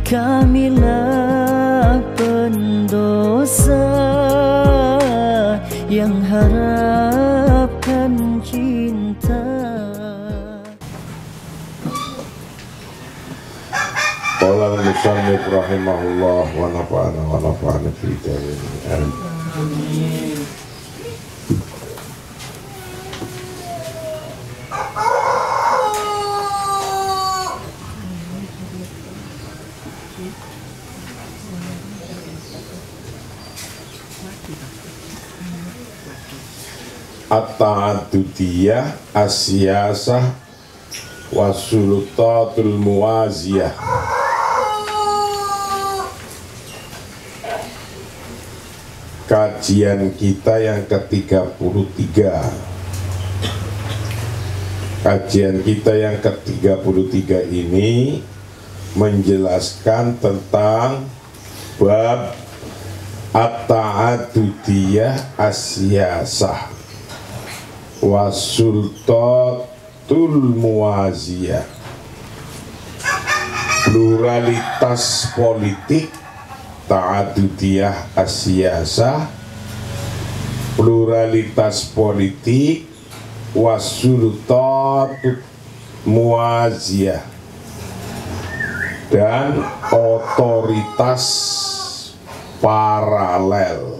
kamilah pendosa yang harapkan cinta. Qala al-musannif rahimahullah wa nafa'ana fi dzalik. At-ta'addudiyah as-siyasah was-sultatul muwaziyah. Kajian kita yang ke-33. Kajian kita yang ke-33 ini menjelaskan tentang bab at-ta'addudiyah as-siyasah was-sultatul muwaziyah. Pluralitas politik, ta'addudiyah as-siyasah, pluralitas politik, was-sultatul muwaziyah, dan otoritas paralel.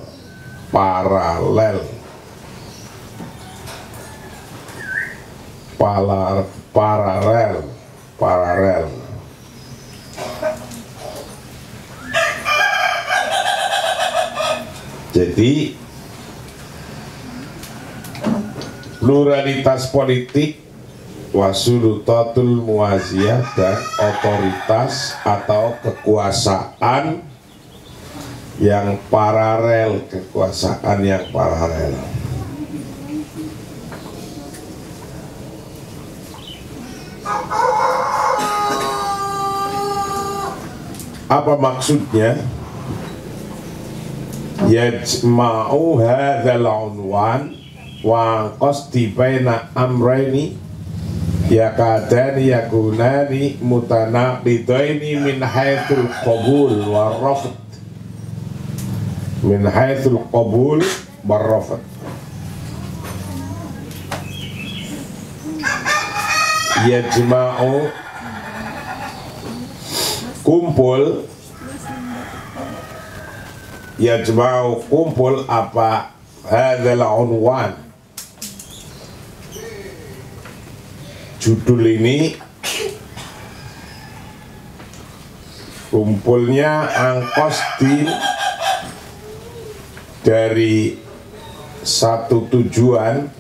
Jadi pluralitas politik, wasulutatul muwaziyah, dan otoritas atau kekuasaan yang paralel, Apa maksudnya? Yajma'u hadzal unwan wa qasdi baina amrayni yakadani yakunani mutanaqidaini min haitsul qabul wa rafd. Yajma'u kumpul, yajma'u kumpul apa hadzal unwan, judul ini kumpulnya angkostin dari satu tujuan,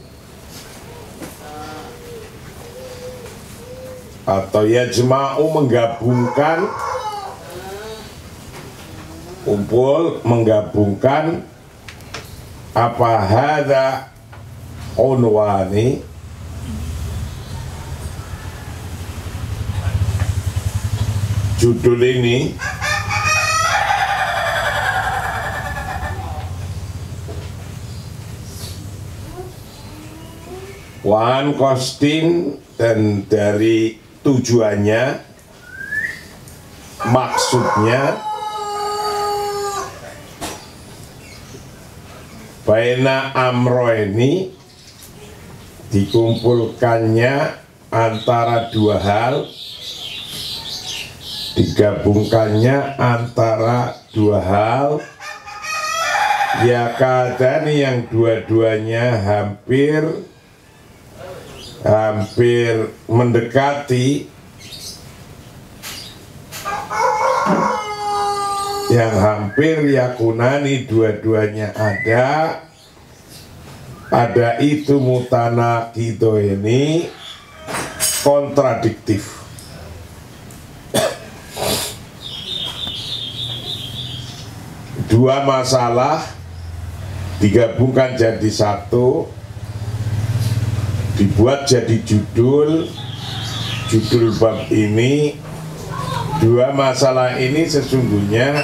atau yajma'u menggabungkan, menggabungkan apa hadza unwani, judul ini wan kostin, dan dari tujuannya, maksudnya baina amro ini, dikumpulkannya antara dua hal, digabungkannya antara dua hal, yakadani yang dua-duanya hampir mendekati, yang hampir yakunani dua-duanya ada itu mutanaqido ini kontradiktif. Dua masalah digabungkan jadi satu, dibuat jadi judul bab ini. Dua masalah ini sesungguhnya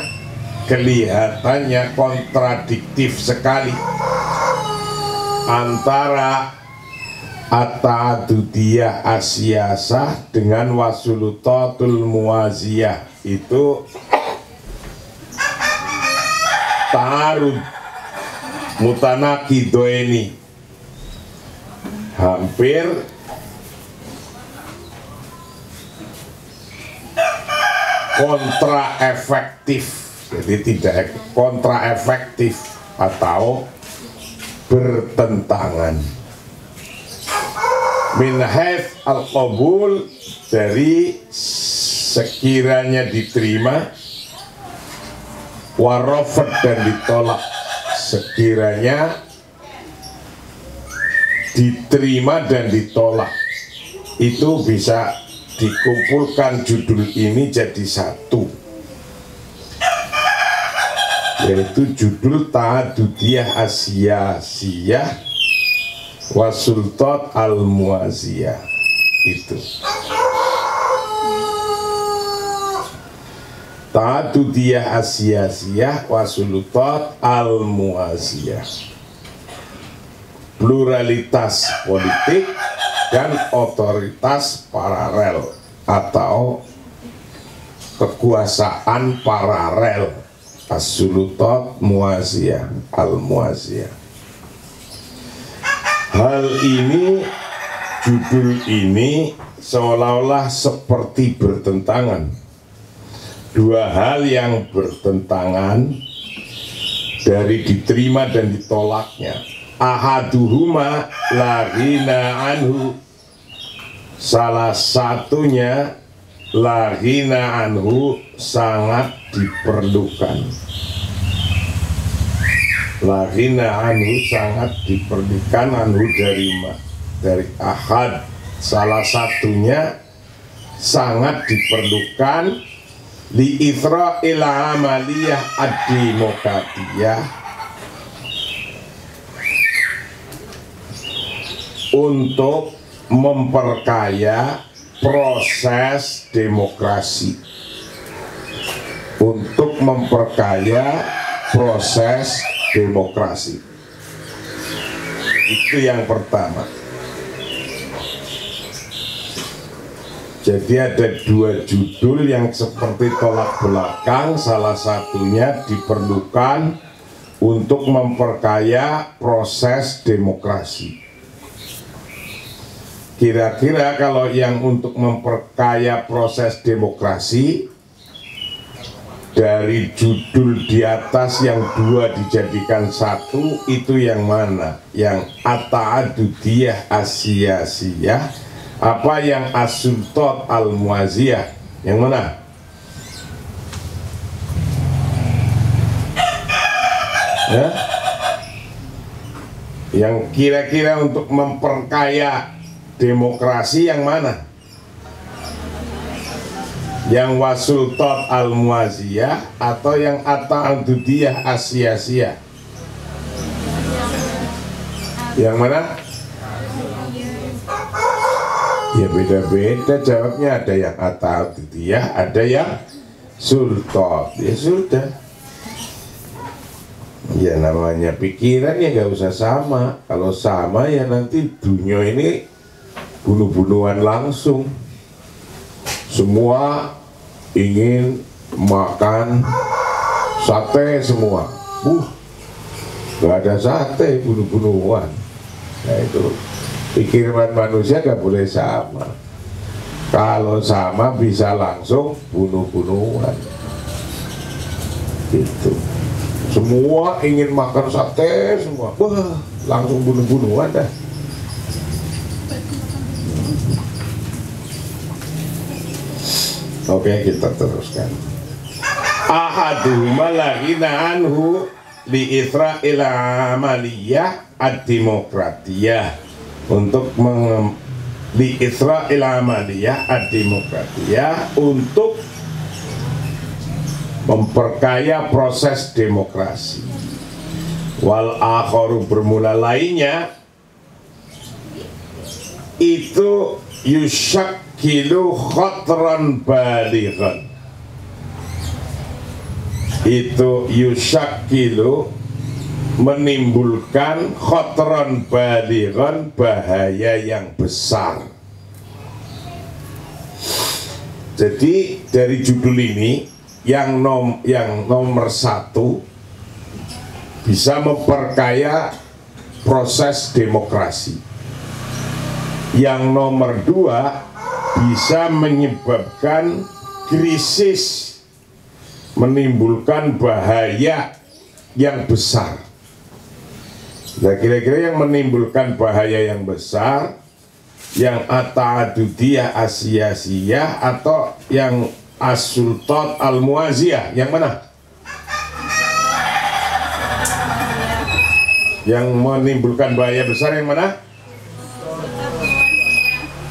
kelihatannya kontradiktif sekali antara at-ta'adudiyah asyasah dengan wasulutatul muwaziyah itu ta'arud mutanaqidaini, hampir kontra efektif, jadi tidak kontra efektif atau bertentangan. Min haits al-qabul, dari sekiranya diterima, warafat dan ditolak sekiranya diterima dan ditolak. Itu bisa dikumpulkan judul ini jadi satu, yaitu judul Ta'adudiyah Asyasiyah Wasultat Al-Muwaziyah. Itu Ta'adudiyah Asyasiyah Wasultat Al-Muwaziyah, pluralitas politik dan otoritas paralel atau kekuasaan paralel, as-sulutat muwaziyah, al-muwaziyah. Hal ini, judul ini seolah-olah seperti bertentangan, dua hal yang bertentangan dari diterima dan ditolaknya. Ahaduhuma la ghina anhu, salah satunya la ghina anhu, sangat diperlukan. La ghina anhu, sangat diperlukan, anhu dari ahad, salah satunya sangat diperlukan, li ithra'il amaliyah ad-demokratiyah, untuk memperkaya proses demokrasi, untuk memperkaya proses demokrasi. Itu yang pertama. Jadi ada dua judul yang seperti tolak belakang, salah satunya diperlukan untuk memperkaya proses demokrasi. Kira-kira kalau yang untuk memperkaya proses demokrasi, dari judul di atas yang dua dijadikan satu, itu yang mana? Yang at-ta'adudiyah asyasiyah, apa yang as-sultat al-muwaziyah? Yang mana? Ya? Yang kira-kira untuk memperkaya demokrasi yang mana? Yang wasultat al-muwaziyah atau yang at-ta'adudiyah asyasiyah? Yang mana? Ya beda-beda jawabnya, ada yang at-ta'adudiyah, ada yang sultat. Ya sudah, ya namanya pikiran ya gak usah sama. Kalau sama ya nanti dunia ini bunuh-bunuhan langsung. Semua ingin makan sate semua. Gak ada sate, bunuh-bunuhan. Nah itu pikiran manusia gak boleh sama. Kalau sama bisa langsung bunuh-bunuhan. Gitu. Semua ingin makan sate semua. Langsung bunuh-bunuhan dah. Oke, kita teruskan. Ahaduhuma la ghina anhu li ithra'il amaliyah ad-demokratiyah, untuk li ithra'il amaliyah ad-demokratiyah, untuk memperkaya proses demokrasi. Wal akharu, bermula lainnya, itu yushakilu khatran balighan, itu yushakilu menimbulkan khotron balighan, bahaya yang besar. Jadi dari judul ini yang nomor satu bisa memperkaya proses demokrasi. Yang nomor dua bisa menyebabkan krisis, menimbulkan bahaya yang besar. Nah, kira-kira yang menimbulkan bahaya yang besar, yang at-ta'adudiyah asiyasiyah atau yang as-sultat al-muaziyah, yang mana? Yang menimbulkan bahaya besar yang mana?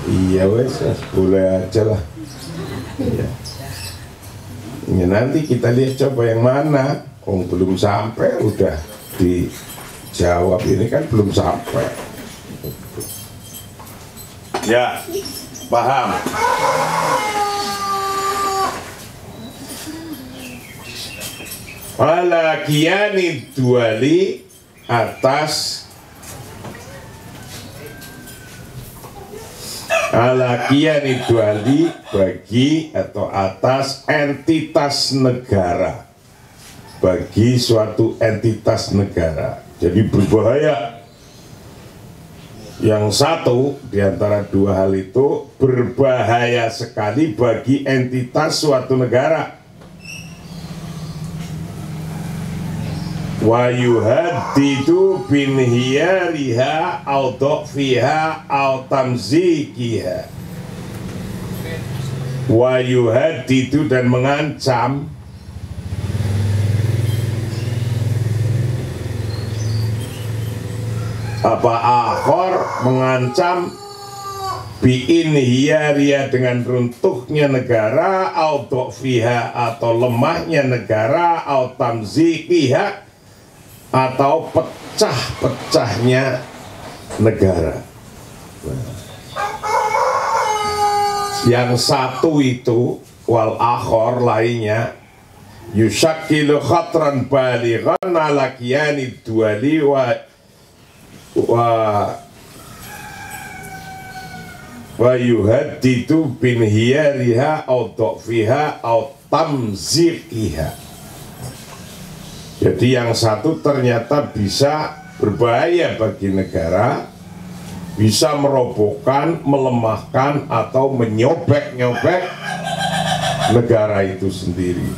Iya wes, boleh aja lah. Iya. Ya, nanti kita lihat coba yang mana. Oh, belum sampai udah dijawab, ini kan belum sampai. Ya, paham. Ala kiyani duali, atas ala kiyani duali, bagi atau atas entitas negara, bagi suatu entitas negara. Jadi berbahaya. Yang satu di antara dua hal itu berbahaya sekali bagi entitas suatu negara. Wa yuhaddidu binhiyariha au dha'fiha au tamzikiha. Wa yuhaddidu, dan mengancam apa akhor, mengancam biinhiyariha, dengan runtuhnya negara, au dha'fiha, atau lemahnya negara, au tamzikiha, atau pecah-pecahnya negara. Yang satu itu wal akhor lainnya yushakilu khatran balighan ala kiyani duali wa yuhaddidu binhiyariha au dha'fiha au tamzikiha. Jadi yang satu ternyata bisa berbahaya bagi negara, bisa merobohkan, melemahkan, atau menyobek-nyobek negara itu sendiri.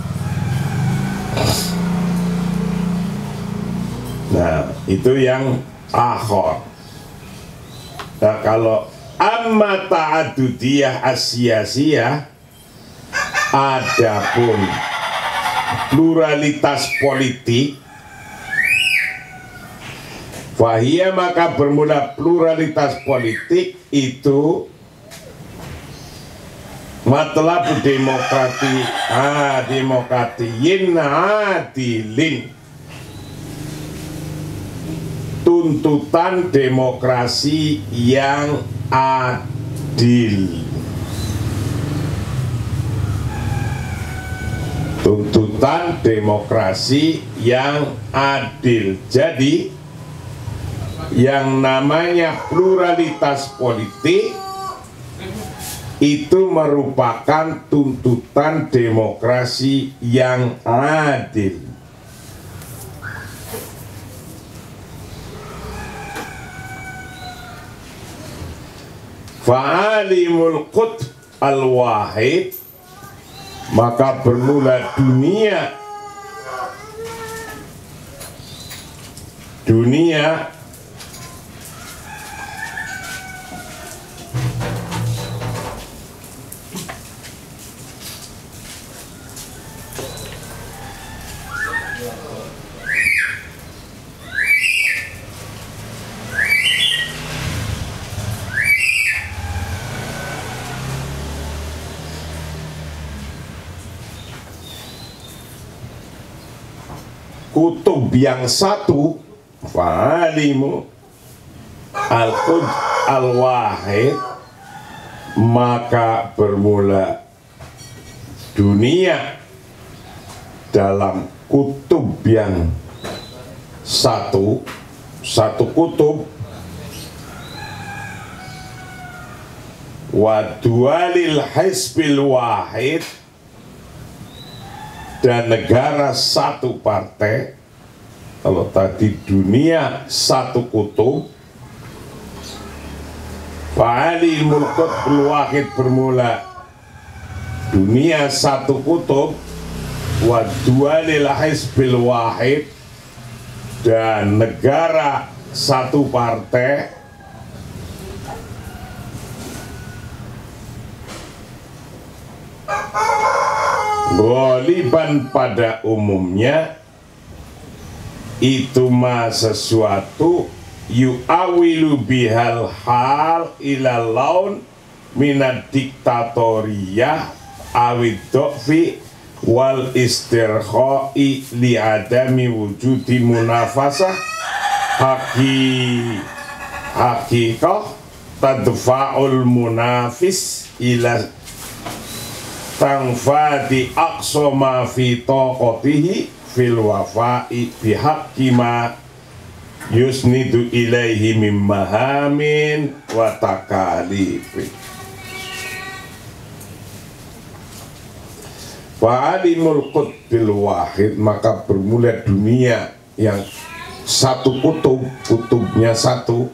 Nah, itu yang akhor. Nah, kalau amma ta'adudiyah asiyasiyah, adapun pluralitas politik, fahiyah, maka bermula pluralitas politik itu matlabu demokratiyin adilin, tuntutan demokrasi yang adil. Tuntutan demokrasi yang adil. Jadi yang namanya pluralitas politik itu merupakan tuntutan demokrasi yang adil. Fa'alimul qutb al-wahid, maka bermula dunia kutub yang satu, fa'alimu al-qutb al-wahid, maka bermula dunia dalam kutub yang satu kutub, wa dualil hisbil wahid, dan negara satu partai. Kalau tadi dunia satu kutub, fa'ali mulkut wahid bermula dunia satu kutub, wa dualil hisbil wahid, dan negara satu partai. Ghaliban pada umumnya itu ma sesuatu yu'awilu bihal hal ila laun minad diktatoriyah awid do'fi wal istirkhoi li adami wujudi munafasah hakikah tadfa'ul munafis ila tangfati aqsoma fi taqatihi fil wafa'i bihaqqi ma yusnidu ilaihi mimmahamin wa takalifi. Fa'alimul qutbil wahid, maka bermula dunia yang satu kutub, kutubnya satu,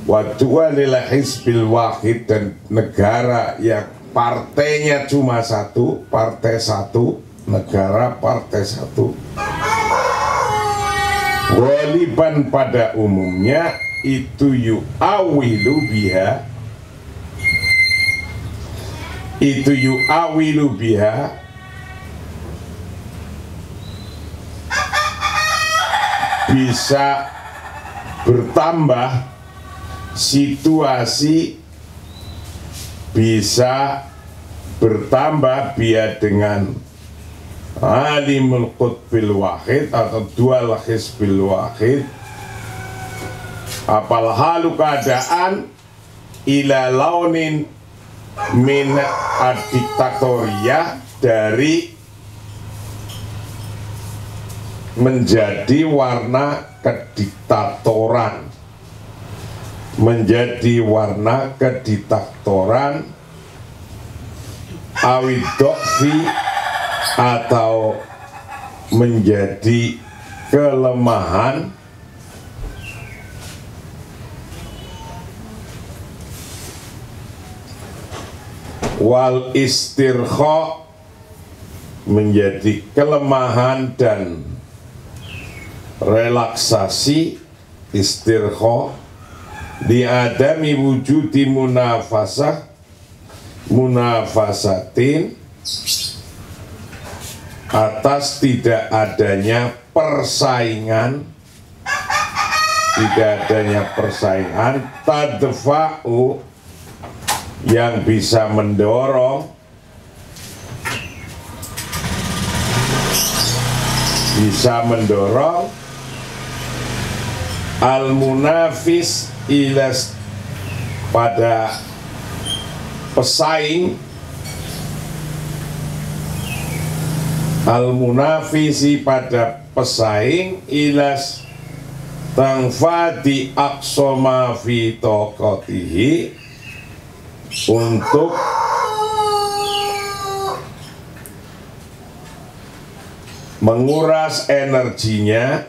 wa dualil hisbil wahid, dan negara yang partainya cuma satu, partai satu, negara partai satu. Ghaliban pada umumnya itu yu'awilu biha, itu yu'awilu biha bisa bertambah situasi, bisa bertambah biar dengan alimul qutbil wahid atau dual hisbil wahid, apal halu keadaan ila launin min ad-diktatoriyah, dari menjadi warna kediktatoran, menjadi warna kediktatoran, awidokfi, atau menjadi kelemahan, wal istirkha, menjadi kelemahan dan relaksasi, istirkha, di adami wujudi munafasah, munafasatin, atas tidak adanya persaingan, tidak adanya persaingan, tadfa'u, yang bisa mendorong, al-munafis ilas, pada pesaing, al-munafisi pada pesaing, ilas tangfati aqsoma fi taqatihi, untuk menguras energinya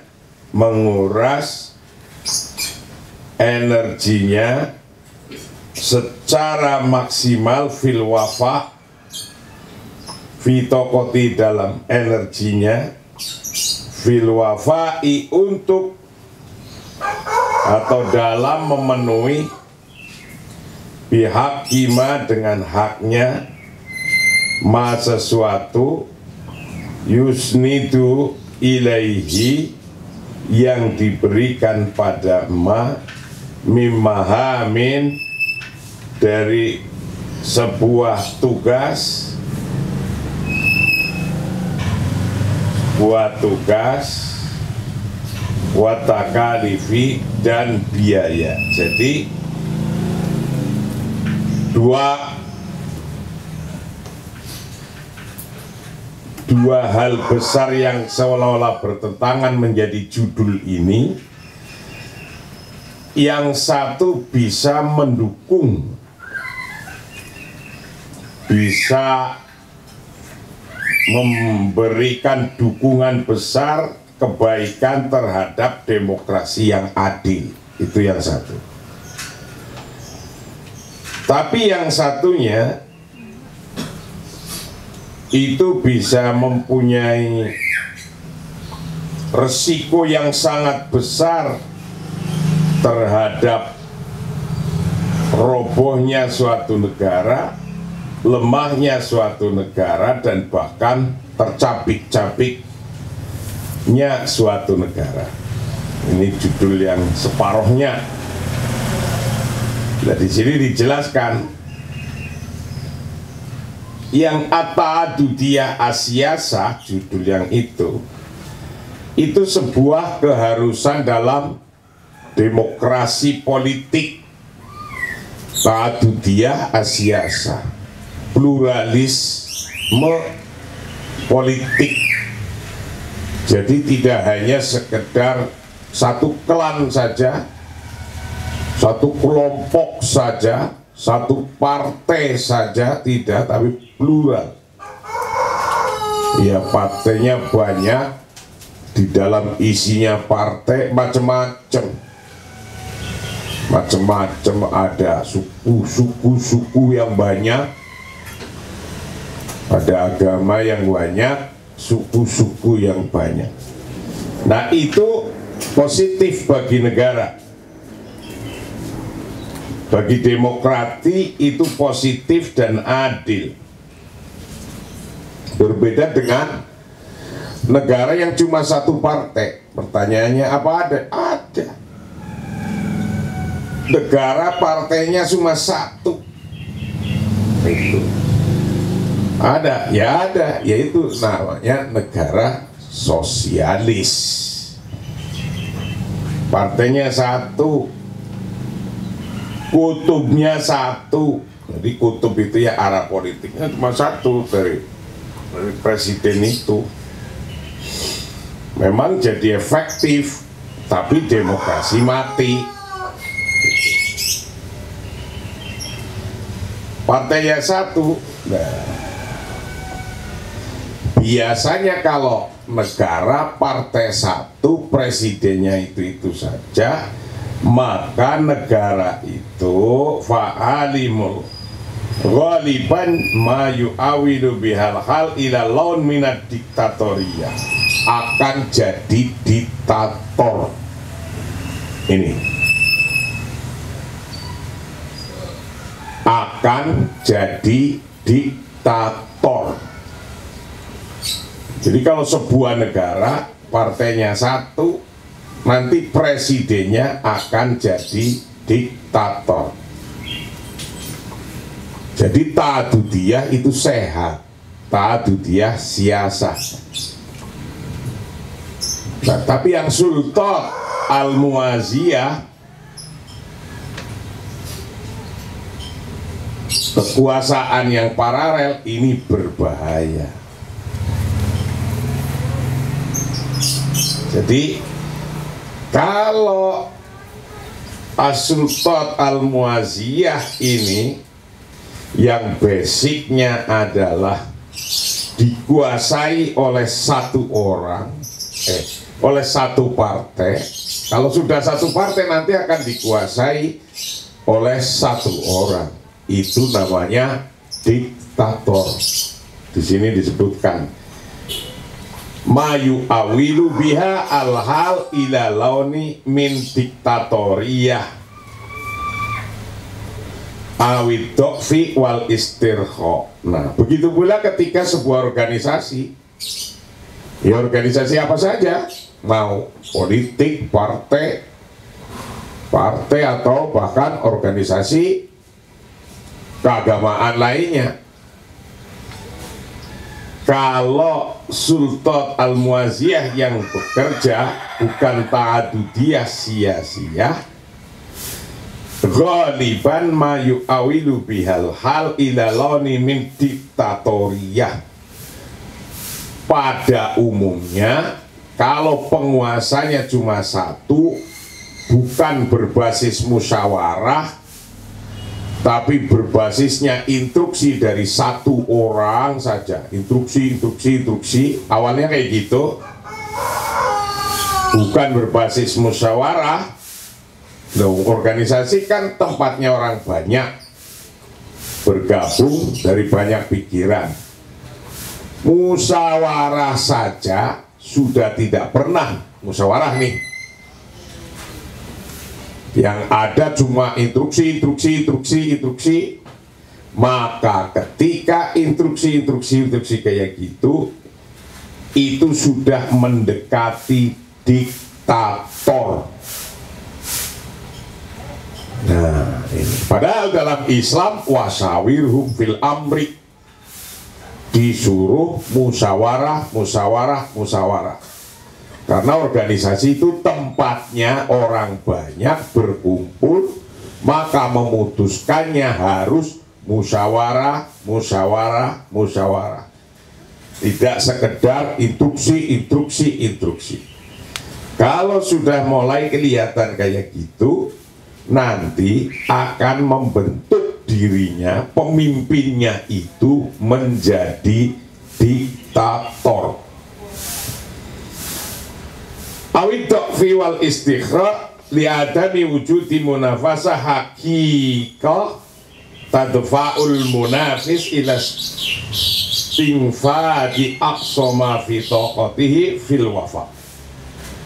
secara maksimal, fil wafa, fitokoti, dalam energinya, fil wafai, untuk atau dalam memenuhi pihak kima, dengan haknya, ma sesuatu, yusnidu ilaihi, yang diberikan pada ma, mimmahamin, dari sebuah tugas, watakalifi, dan biaya. Jadi dua hal besar yang seolah-olah bertentangan menjadi judul ini. Yang satu bisa mendukung, bisa memberikan dukungan besar kebaikan terhadap demokrasi yang adil. Itu yang satu. Tapi yang satunya itu bisa mempunyai resiko yang sangat besar terhadap robohnya suatu negara, lemahnya suatu negara, dan bahkan tercapik-capiknya suatu negara. Ini judul yang separuhnya. Nah, di sini dijelaskan yang at-ta'adudiyah as-siyasah, judul yang itu sebuah keharusan dalam demokrasi politik. Ta'adudiyah as-siyasah, pluralisme politik. Jadi tidak hanya sekedar satu klan saja, satu kelompok saja, satu partai saja, tidak, tapi plural. Ya, partainya banyak, di dalam isinya partai macam-macam. Macam-macam, ada suku yang banyak, ada agama yang banyak, suku-suku yang banyak. Nah, itu positif bagi negara. Bagi demokrasi itu positif dan adil. Berbeda dengan negara yang cuma satu partai. Pertanyaannya apa ada? Ada. Negara partainya cuma satu. Itu. Ada, ya ada, yaitu namanya negara sosialis. Partainya satu, kutubnya satu. Jadi kutub itu ya arah politiknya cuma satu dari presiden itu. Memang jadi efektif, tapi demokrasi mati. Partainya satu. Nah, biasanya kalau negara partai satu, presidennya itu saja, maka negara itu fa'alimul ghaliban ma yu'awilu bihal hal ila laun minat diktatoriyah, akan jadi diktator. Ini akan jadi diktator. Jadi kalau sebuah negara partainya satu, nanti presidennya akan jadi diktator. Jadi ta'adudiyah itu sehat, ta'adudiyah siyasah. Nah, tapi yang sultan al-muwaziyah, kekuasaan yang paralel, ini berbahaya. Jadi kalau as-sultan al-muwaziyah ini yang basicnya adalah dikuasai oleh satu orang, oleh satu partai. Kalau sudah satu partai nanti akan dikuasai oleh satu orang. Itu namanya diktator. Di sini disebutkan mayu awilu biha al-hal ila launi min diktatoriyah awid dokfi wal istirho. Nah, begitu pula ketika sebuah organisasi, ya organisasi apa saja, mau politik, partai atau bahkan organisasi keagamaan lainnya, kalau sultan al-muwaziyah yang bekerja bukan ta'adudiyah sia-sia, ghaliban ma yu'awilu bihal hal ila launi min diktatoriyah, pada umumnya kalau penguasanya cuma satu, bukan berbasis musyawarah, tapi berbasisnya instruksi dari satu orang saja. Instruksi. Awalnya kayak gitu. Bukan berbasis musyawarah. Loh, organisasi kan tempatnya orang banyak, bergabung dari banyak pikiran. Musyawarah saja sudah tidak pernah musyawarah nih. Yang ada cuma instruksi. Maka ketika instruksi kayak gitu, itu sudah mendekati diktator. Nah, ini. Padahal dalam Islam wasawirhum fil amri, disuruh musyawarah. Karena organisasi itu tempatnya orang banyak berkumpul, maka memutuskannya harus musyawarah. Tidak sekedar instruksi. Kalau sudah mulai kelihatan kayak gitu, nanti akan membentuk dirinya, pemimpinnya itu menjadi diktator. Awidok fiwal istikhraq liadami wujudi munafasah hakikah tadfa'ul munafis ila stingfadi aqsama fi taqatihi fil wafa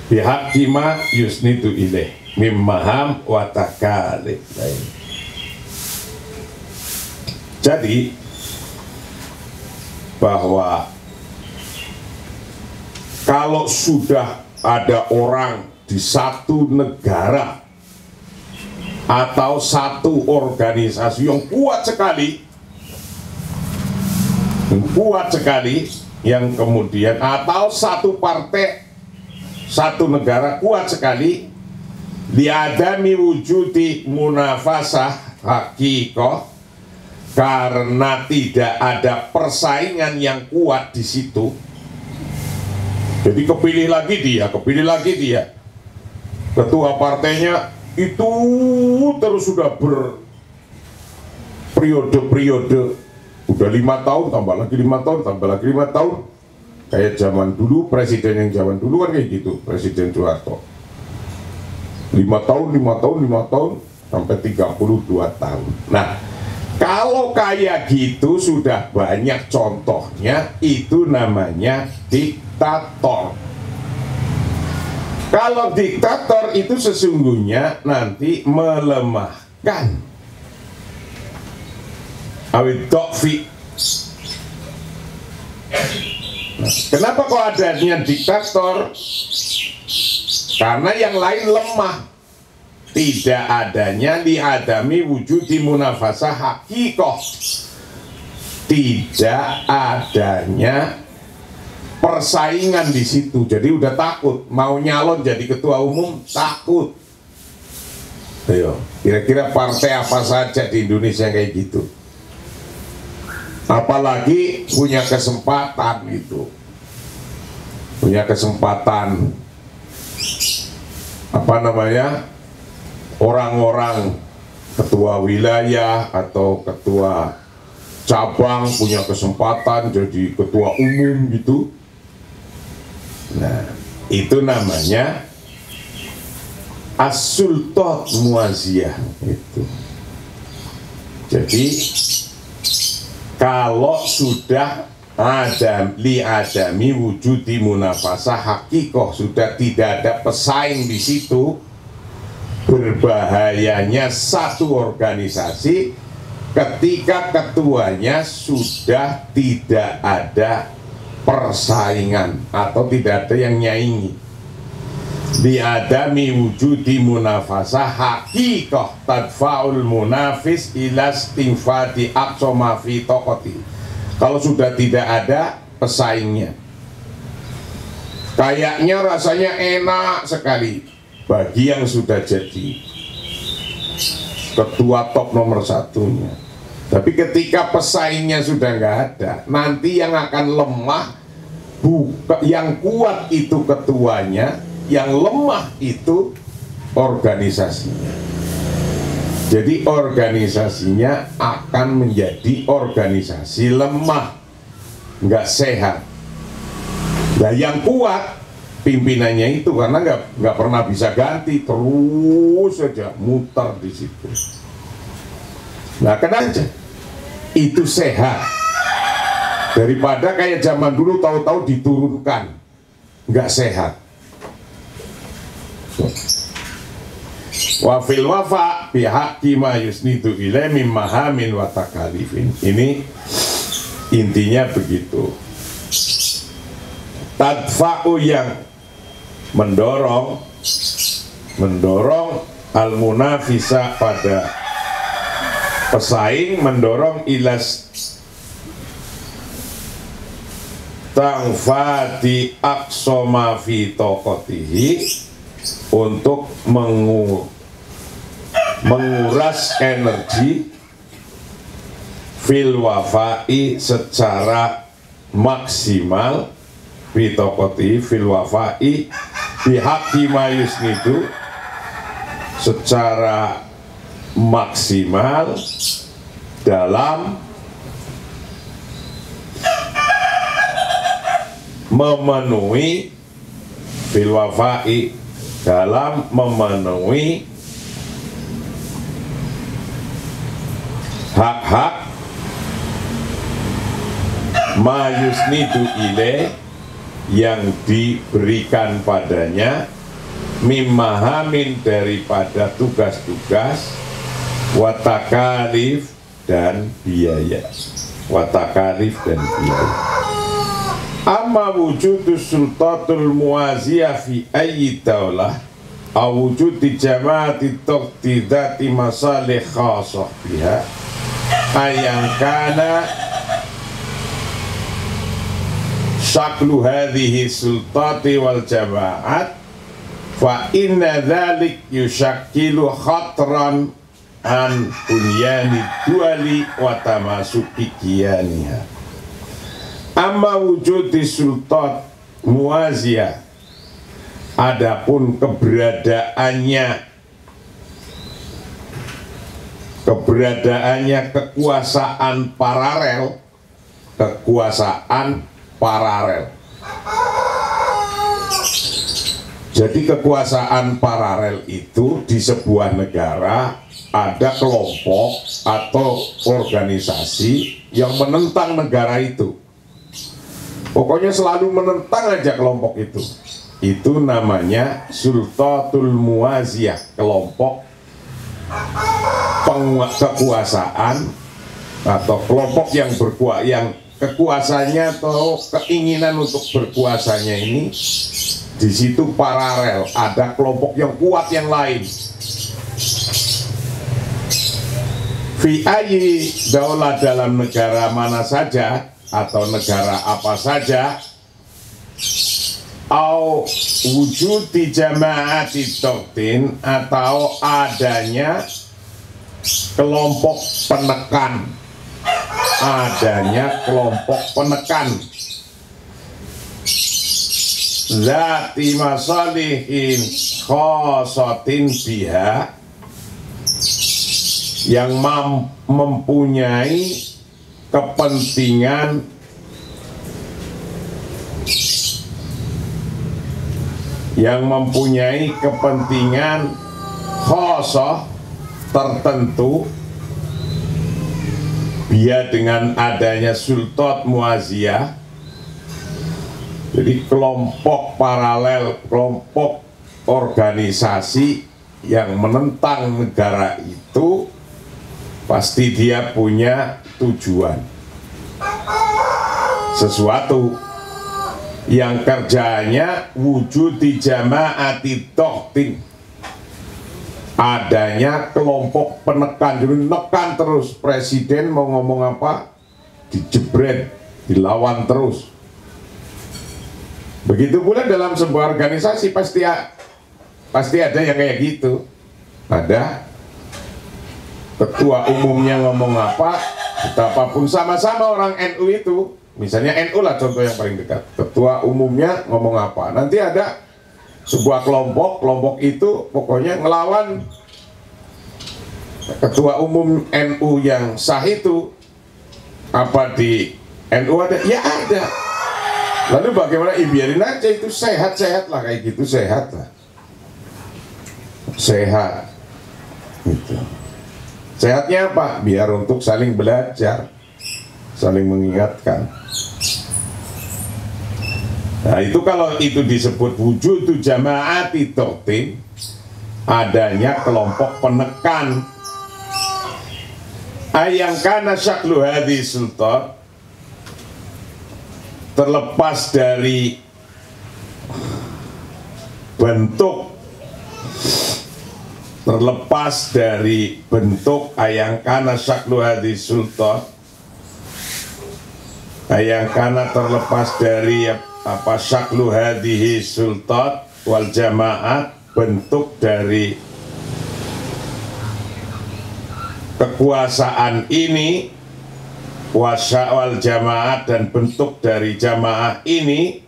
bihaqqi ma yusnidu ilaih mimmaham wa takalif. Jadi bahwa kalau sudah ada orang di satu negara atau satu organisasi yang kuat sekali, yang kemudian atau satu partai, satu negara kuat sekali, liadami wujudi munafasah hakikoh, karena tidak ada persaingan yang kuat di situ. Jadi kepilih lagi dia. Ketua partainya itu terus sudah berperiode, udah 5 tahun, tambah lagi 5 tahun. Kayak zaman dulu, presiden yang zaman dulu kan kayak gitu, Presiden Soeharto. 5 tahun, sampai 32 tahun. Nah, kalau kayak gitu sudah banyak contohnya, itu namanya diktator. Kalau diktator itu sesungguhnya nanti melemahkan awidokfi. Nah, kenapa kok adanya diktator? Karena yang lain lemah. Tidak adanya liadami wujudi munafasah hakikoh, tidak adanya persaingan di situ. Jadi udah takut mau nyalon jadi ketua umum, takut. Ayo, kira-kira partai apa saja di Indonesia kayak gitu? Apalagi punya kesempatan gitu, orang-orang ketua wilayah atau ketua cabang punya kesempatan jadi ketua umum gitu. Nah, itu namanya as-sultat muaziyah itu. Jadi kalau sudah li'adami wujudi munafasah hakikoh, sudah tidak ada pesaing di situ, berbahayanya satu organisasi ketika ketuanya sudah tidak ada persaingan atau tidak ada yang nyaingi. Biadami wujudi munafasah hakikoh tadfa'ul munafis ila stinfati aqsama fi taqati. Kalau sudah tidak ada pesaingnya, kayaknya rasanya enak sekali bagi yang sudah jadi ketua top nomor satunya. Tapi ketika pesaingnya sudah nggak ada, nanti yang akan lemah yang kuat itu ketuanya, yang lemah itu organisasinya. Jadi organisasinya akan menjadi organisasi lemah, nggak sehat. Nah yang kuat pimpinannya itu, karena nggak pernah bisa ganti, terus saja muter di situ. Nah kenapa? Itu sehat daripada kayak zaman dulu tahu-tahu diturunkan, nggak sehat. Wafil wafa bihaqi ma yusnidu ilai min mahamin wa takalifin. Ini intinya begitu. Tadfa'u yang mendorong al-munafisa pada pesaing, mendorong ilas tangfati aqsoma fi tokotihi, untuk menguras energi fil wafai secara maksimal, fi tokotihi fil wafai bihaqi ma yusnidu secara maksimal dalam memenuhi fil wafai, dalam memenuhi hak-hak ma yusnidu ile yang diberikan padanya, mimahamin daripada tugas-tugas, watakalif dan biaya, watakalif dan biaya. Amma wujudus sultatul muaziyah fi ayyi daulah aw wujudi jama'ati taqtidati masalih khasah biha ayang kana syaklu hadhihi sultati wal jama'at fa inna dhalik yushakkilu khatran an bunyani duali wa tamasuki kiyaniha. Amma wujudi sultan muaziyah, adapun keberadaannya kekuasaan paralel, Jadi kekuasaan paralel itu di sebuah negara ada kelompok atau organisasi yang menentang negara itu. Pokoknya selalu menentang aja kelompok itu. Itu namanya sultatul muaziyah, kelompok kekuasaan atau kelompok yang kekuasaannya atau keinginan untuk berkuasanya ini di situ paralel, ada kelompok yang kuat yang lain. Fi ayyi daulah, dalam negara mana saja atau negara apa saja, au wujudi jama'ati toktin, atau adanya kelompok penekan, zati masalihin khosotin biha, yang mempunyai kepentingan khosoh tertentu, dia dengan adanya sultan muaziyah. Jadi kelompok paralel, kelompok organisasi yang menentang negara itu pasti dia punya tujuan, sesuatu yang kerjanya wujudi jama'ati toktin, adanya kelompok penekan. Jadi nekan terus, presiden mau ngomong apa dijebret, dilawan terus. Begitu pula dalam sebuah organisasi pasti ada yang kayak gitu. Ada ketua umumnya ngomong apa, betapapun sama-sama orang NU itu misalnya NU lah contoh yang paling dekat, ketua umumnya ngomong apa, nanti ada sebuah kelompok itu pokoknya ngelawan ketua umum NU yang sah itu. Apa di NU ada? Ya ada. Lalu bagaimana? Biarin aja, itu sehat-sehat lah, kayak gitu, sehat lah, sehat gitu. Sehatnya apa? Biar untuk saling belajar, saling mengingatkan. Nah itu kalau itu disebut wujudu jama'ati do'tin, adanya kelompok penekan. Ayang kana syaklu hadhi sultan, terlepas dari bentuk, ayang kana syaklu hadhi sultan, ayang kana terlepas dari apa syaklu hadhihi sultan wal jamaat, bentuk dari kekuasaan ini, kuasa wal jamaat, dan bentuk dari jamaah ini,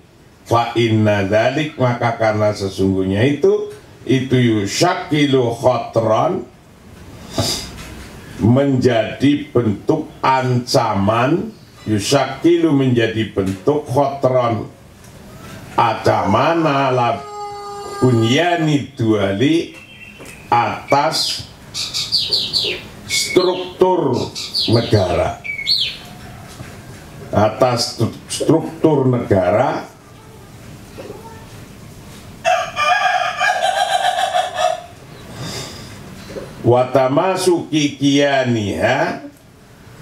fa inna dzalik, maka karena sesungguhnya itu yushakilu khotron, menjadi bentuk ancaman, yushakilu menjadi bentuk khotron, ancaman ala bunyani duali, atas struktur negara, atas struktur negara, watamasuki kiyaniha,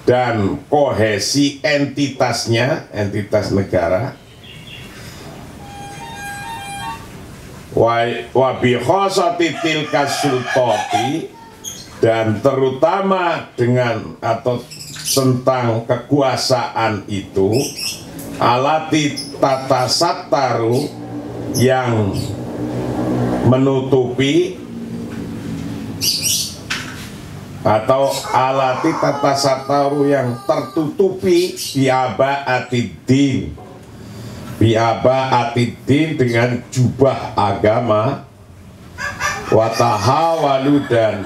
dan kohesi entitasnya, entitas negara, wa bi khosati tilka sultati, dan terutama dengan atau tentang kekuasaan itu, alati tata sataru, yang menutupi, atau alati tata sataru yang tertutupi, biaba atidin, dengan jubah agama, watahawalu, dan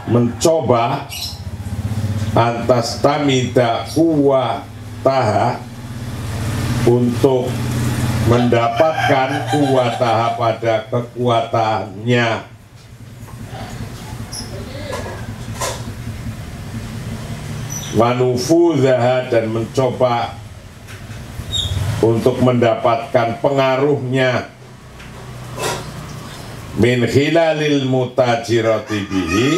mencoba antas tamida kuwataha, untuk mendapatkan kuwataha pada kekuatannya, manufuzaha, dan mencoba untuk mendapatkan pengaruhnya, min khilalil mutajirati bihi,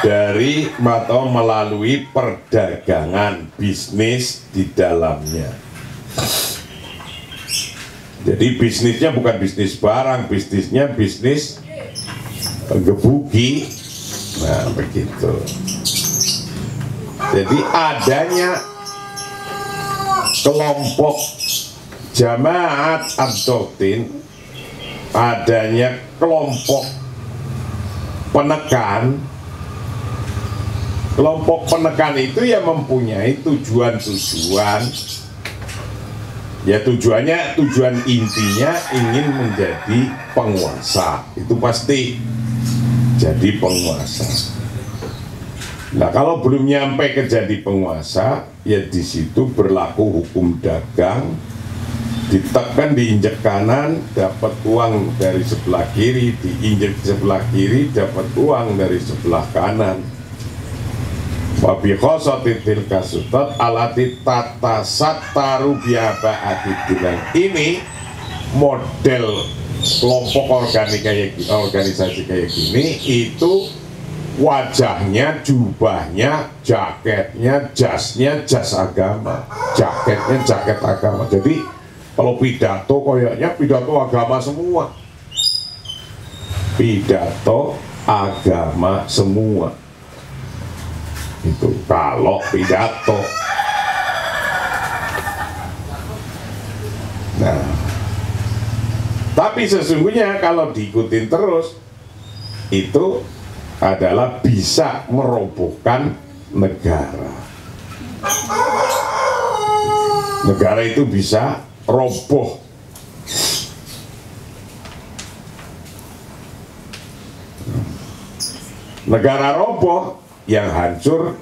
dari atau melalui perdagangan, bisnis di dalamnya. Jadi bisnisnya bukan bisnis barang, bisnisnya bisnis gebuki. Nah begitu. Jadi adanya kelompok jamaat ad-do'tin, adanya kelompok penekan. Kelompok penekan itu ya mempunyai tujuan-tujuan. Ya tujuan intinya ingin menjadi penguasa. Itu pasti jadi penguasa. Nah kalau belum nyampe ke jadi penguasa, ya di situ berlaku hukum dagang, ditekan, diinjek kanan, dapat uang dari sebelah kiri, diinjek sebelah kiri, dapat uang dari sebelah kanan. Wabi khosotitil kasutat alati tata sataru biaba atidin. Ini model kelompok organisasi kayak gini, itu wajahnya, jubahnya, jaketnya, jasnya, jas agama, jaketnya, jaket agama. Jadi kalau pidato koyaknya pidato agama semua, pidato agama semua. Itu kalau pidato. Nah, tapi sesungguhnya kalau diikutin terus, itu adalah bisa merobohkan negara. negara itu bisa roboh. Negara roboh, yang hancur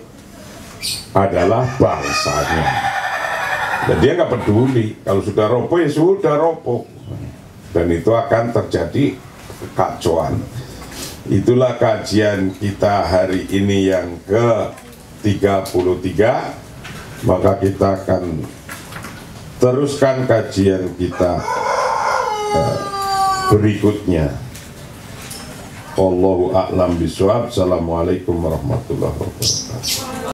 adalah bangsanya. Dan dia nggak peduli, kalau sudah roboh ya sudah roboh, dan itu akan terjadi kekacauan. Itulah kajian kita hari ini yang ke-33. Maka kita akan teruskan kajian kita berikutnya. Wallahu a'lam bishawab. Assalamualaikum warahmatullahi wabarakatuh.